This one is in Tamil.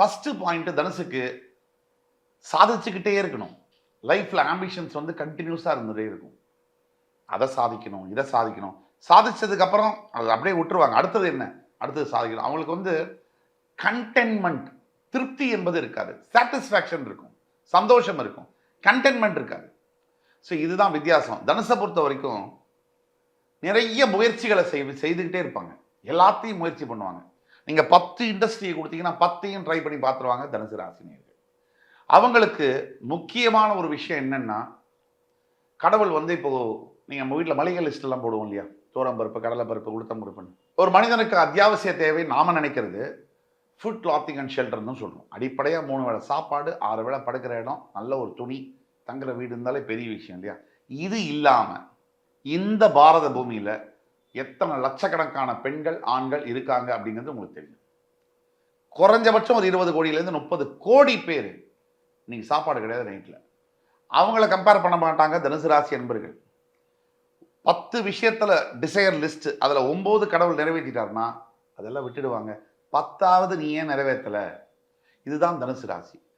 ஃபர்ஸ்ட் பாயிண்ட் தனுசுக்கு சாதிச்சுக்கிட்டே இருக்கணும். லைஃப்ல ஆம்பிஷன்ஸ் வந்து கண்டினியூஸா இருந்துட்டே இருக்கும். அதை சாதிக்கணும், இதை சாதிக்கணும். சாதிச்சதுக்கு அப்புறம் அதை அப்படியே விட்டுருவாங்க. அடுத்தது என்ன? அடுத்தது சாதிக்கணும். அவங்களுக்கு வந்து கண்டென்மெண்ட், திருப்தி என்பது இருக்காது. சாட்டிஸ்ஃபேக்ஷன் இருக்கும், சந்தோஷம் இருக்கும், கண்டென்மெண்ட் இருக்காது. ஸோ இதுதான் வித்தியாசம். தனுசை பொறுத்த வரைக்கும் நிறைய முயற்சிகளை செய்துக்கிட்டே இருப்பாங்க. எல்லாத்தையும் முயற்சி பண்ணுவாங்க. நீங்க 10 இண்டஸ்ட்ரியை கொடுத்தீங்கன்னா 10யும் ட்ரை பண்ணி பார்த்துருவாங்க தனுசு ராசினியர்கள். அவங்களுக்கு முக்கியமான ஒரு விஷயம் என்னன்னா, கடவுள் வந்து இப்போ நீங்க நம்ம வீட்டில் மளிகை லிஸ்ட் எல்லாம் போடுவோம் இல்லையா? தோரம் பருப்பு, கடலை பருப்பு, உளுத்தம் பருப்புன்னு. ஒரு மனிதனுக்கு அத்தியாவசிய தேவை நாம நினைக்கிறது ஃபுட், கிளாத்திங் அண்ட் ஷெல்டர்னு சொல்றோம். அடிப்படையா 3 வேளை சாப்பாடு, 6 வேளை படுக்கிற இடம், நல்ல ஒரு துணி, தங்குற வீடு இருந்தாலே பெரிய விஷயம் இல்லையா? இது இல்லாம இந்த பாரத பூமியில எத்தனை லட்சக்கணக்கான பெண்கள், ஆண்கள் இருக்காங்க அப்படிங்கிறது உங்களுக்கு தெரியும். குறைஞ்சபட்சம் ஒரு 20 கோடியிலேருந்து 30 கோடி பேர் இன்னைக்கு சாப்பாடு கிடையாது நைட்ல. அவங்கள கம்பேர் பண்ண மாட்டாங்க தனுசு ராசி என்பர்கள். 10 விஷயத்துல டிசையர் லிஸ்ட், அதுல 9 கடவுள் நிறைவேற்றிட்டாருன்னா அதெல்லாம் விட்டுடுவாங்க. 10வது நீ ஏன் நிறைவேற்றல? இதுதான் தனுசு ராசி.